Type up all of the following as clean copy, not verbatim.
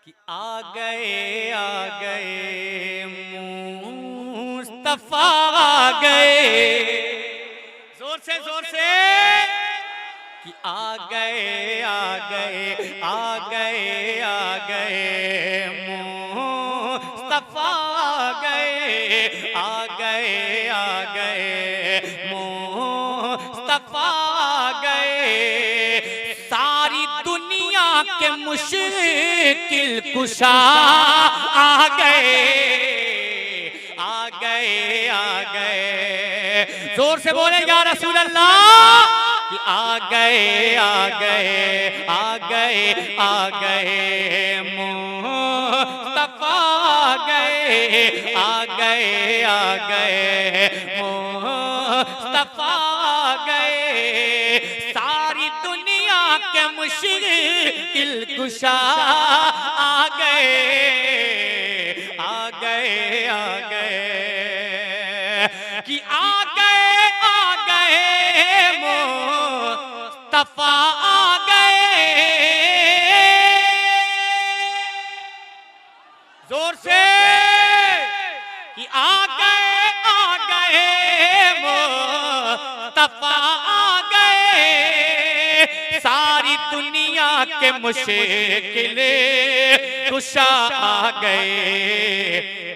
कि आ गए मुस्तफा आ गए, जोर से कि आ गए मुस्तफा आ गए मुस्तफा आ गए, सारी दुनिया के मुश्किल कुशा आ गए। जोर से बोले या रसूल अल्लाह कि आ गए मुस्तफा आ गए मुस्तफा आ गए, सारी दुनिया के मुश्किल कुशा आ गए कि आ गए मुस्तफा आ गए। जोर से कि आ गए मुस्तफा आ गए, सारी दुनिया के मुश्किल कुशा आ गए।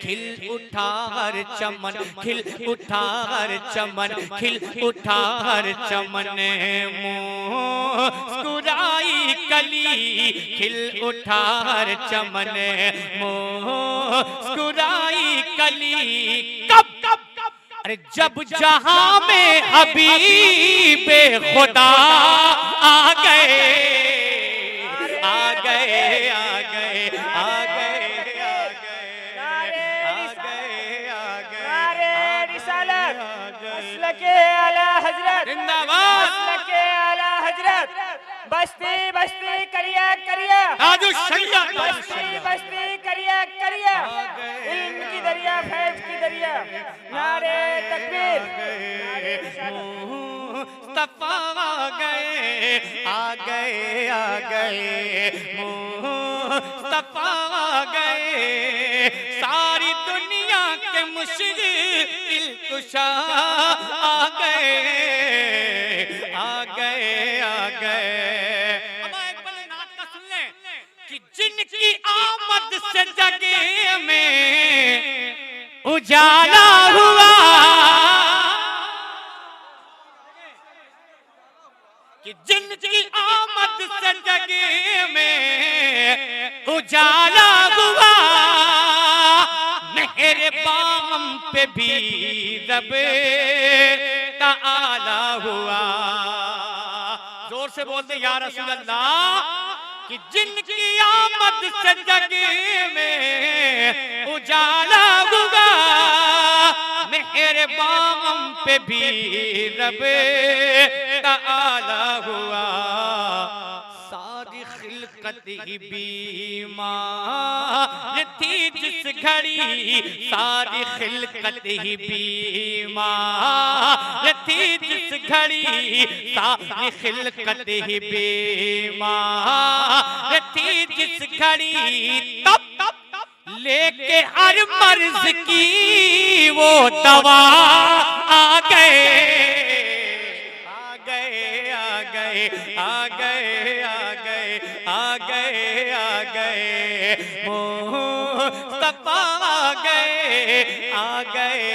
खिल उठा हर चमन, खिल उठा हर चमन, खिल उठा हर चमन, मुस्कुराई कली, खिल उठा हर चमन, मुस्कुराई कली। कब अरे जब जहां में हबीबे खुदा आ गए बस्ती बस्ती करिया करिया बस्ती करिया करिया, इल्म की दरिया फैज की दरिया, नारे तकबीर। मुस्तफा आ गए मुस्तफा आ गए, सारी दुनिया के मुश्किल कुशा आ गए। अब एक बार नात का सुन लें कि जिनकी आमद से जगे में उजाला हुआ, कि जिनकी आमद से जगे में उजाला हुआ, मेरे बाम पे भी रब ताला हुआ। जोर से बोलते या रसूल अल्लाह कि जिनकी आमद से जगे में उजाला हुआ, मेरे बाम पे भी रब ताला हुआ। सारी खिलकत ही बीमार थी जिस घड़ी, सारी खिलकत ही बीमार थी जिस घड़ी, सारी खिलकत ही बीमार थी जिस घड़ी, तब लेके हर मर्ज की वो दवा आ गए मुस्तफा आ गए।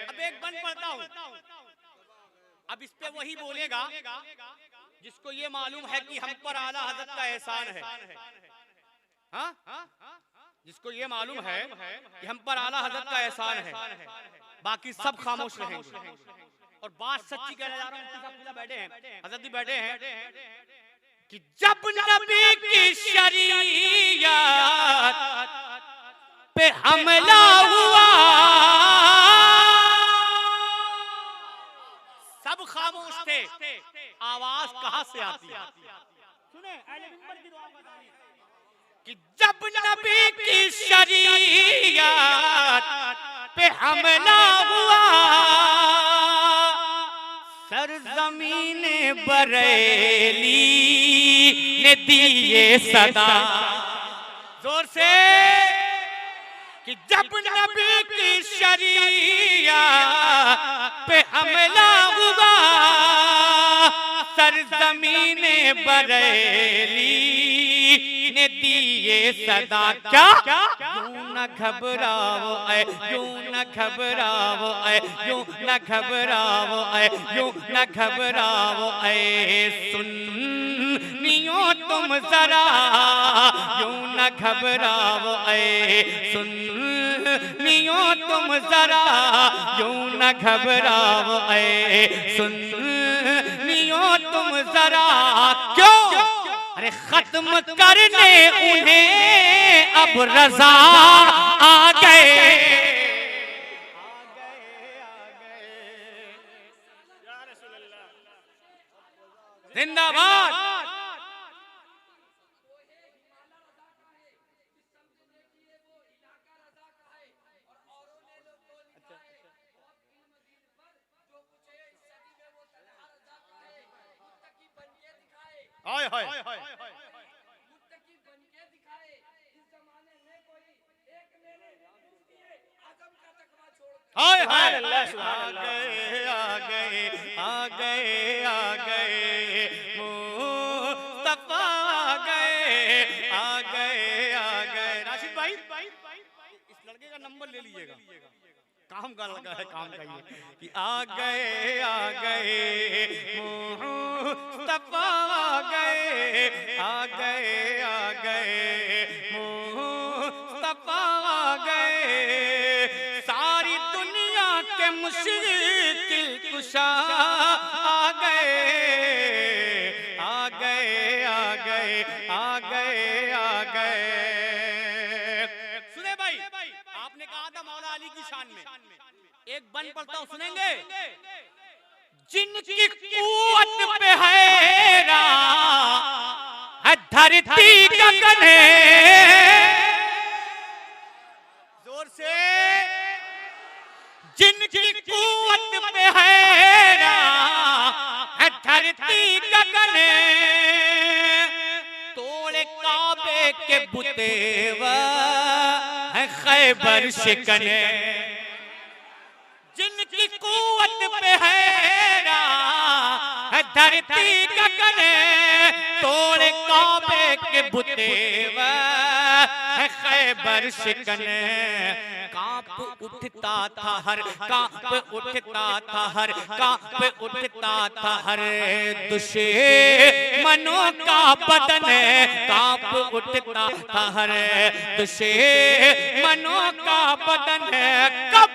अब एक बंद पढ़ता हूं, अब इस पे वही बोलेगा जिसको ये मालूम है कि हम पर आला हज़रत का एहसान है। हाँ, जिसको ये मालूम है कि हम पर आला हज़रत का एहसान है, बाकी सब खामोश रहेंगे। और बात सच्ची कहने जा रहा हूँ, बैठे हैं हज़रत भी बैठे हैं कि जब नबी की शरीयत पे हमला हुआ, सब खामोश थे, आवाज कहां से आती है? सुने अहले मिंबर की दुआ बताइए कि जब नबी की शरीयत पे हमला हुआ, सरजमीन बरेली ने दी ये सदा, जोर से, कि जब नबी की शरीया पे हमला हुआ सरजमीने बरेली ने दी ये सदा। क्या यूं न घबराओ ऐ, यूं न घबराओ ऐ, यूं न घबराओ ऐ, यूं न घबराओ ऐ सुन्नियों तुम जरा, यूं न घबराओ ऐ सुन्नियों तुम जरा, यूं न घबराओ ऐ सुन्नियों तुम जरा। क्यों? अरे खत्म करने उन्हें अब रजा आ गए। जिंदाबाद। हाय हाय हाय हाय, आ गए आ गए आ गए आ गए मुस्तफा आ गए आ गए आ गए। राशिद भाई इस लड़के का नंबर ले लीजिएगा, काम का लगा है, काम का ये कि आ गए मुस्तफा आ गए आ गए आ गए मुस्तफा आ गए। सारी दुनिया के मुश्किल कुशा आ गए आ गए आ गए आ गए आ गए। सुने भाई, आपने कहा था मौला अली की शान में, एक बन पढ़ता हूं, सुनेंगे? जिनकी कुव्वत पे हैरा है धरती गगन है, जोर से, जिनकी कुव्वत पे हैरा है धरती गगन है, तोड़े काबे के बुतेवा है खैबर शिकन है। जिनकी कुव्वत पे हैरा है धरती गगन, तोड़े काबे के बुतेवा है खैबर शिकन। कांप उठता था हर, कांप उठता था हर, कांप उठता था हर दुश्मनों का बदन, कांप उठता था हर दुश्मनों का बदन। कब?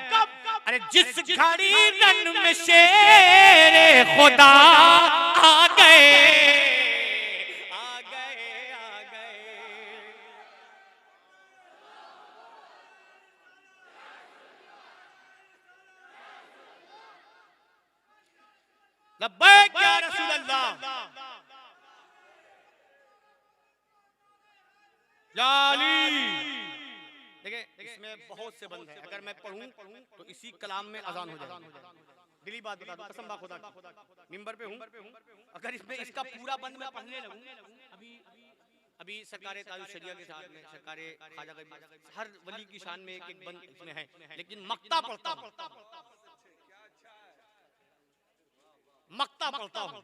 अरे जिस घड़ी रन में शेरे खुदा आ गए आ गए आ गए। लब्बैक या रसूल अल्लाह, या अली। देखिए इसमें बहुत से बंद है, अगर मैं पढ़ूं तो इसी कलाम में अजान हो जाएगी। दिली बात बता दूं, कसम खुदा की, मिंबर पे हूं, अगर इसमें इसका पूरा बंद मैं पढ़ने लगूं, अभी सरकारे ताजुल शरिया के साथ में सरकारे ख्वाजा गरीब हर वली की शान में एक एक बंद इसमें है, लेकिन मक्ता पढ़ता हूं, मक्ता पढ़ता हूं,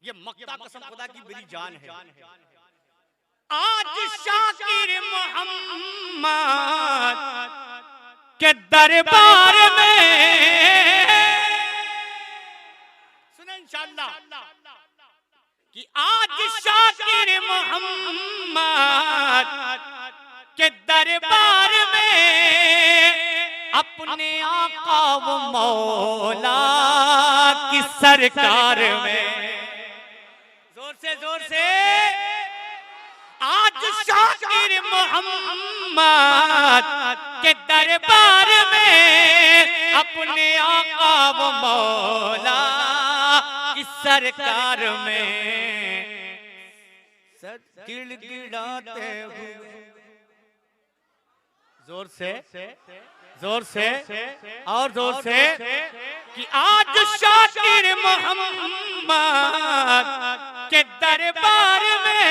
ये मक्ता कसम खुदा की मेरी जान है। आज शाकिर मोहम्मद के दरबार में, सुने इंशाअल्लाह, कि आज शाकिर मोहम्मद के दरबार में अपने आका व मौला की सरकार में, जोर से आज शाकिर मोहम्मद के दरबार में अपने आका व मौला की सरकार में सद गिड़गिड़ाते हुए, जोर से और जोर से, कि आज शाकिर मोहम्मद के दरबार में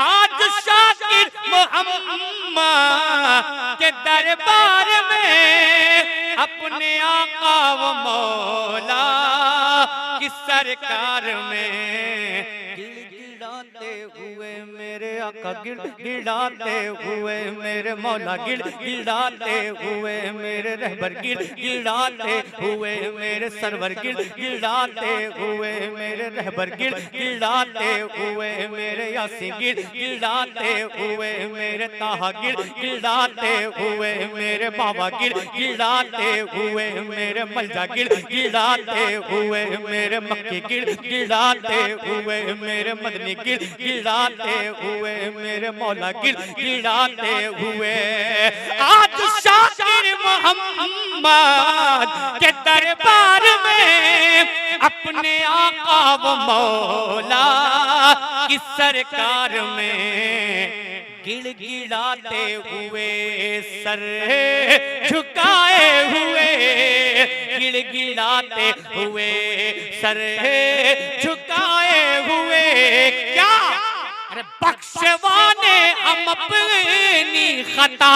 आज शाकिर मोहम्मद के दरबार में अपने आका व मौला की सरकार में गिड़गिड़ाते हुए मेरे आका गिड़गिड़ाते हुए मेरे मौला गिड़गिड़ाते हुए मेरे रहबर गिड़गिड़ाते हुए मेरे सरवर गिड़गिड़ाते हुए मेरे रहबर गिड़गिड़ाते हुए मेरे यासीन गिड़गिड़ाते हुए मेरे ताहा गिड़गिड़ाते हुए मेरे बाबा गिड़गिड़ाते हुए मेरे मलजा गिड़गिड़ाते हुए मेरे मक्की गिड़गिड़ाते हुए मेरे मदनी गिड़गिड़ाते हुए मेरे मौला गिड़गिड़ाते हुए आज शाकिर मोहम्मद के दरबार में अपने आका व मौला की सरकार में गिड़गिड़ाते हुए सर झुकाए हुए गिड़गिड़ाते हुए सर झुकाए हुए क्या अरे बख्शवाने हम अपनी खता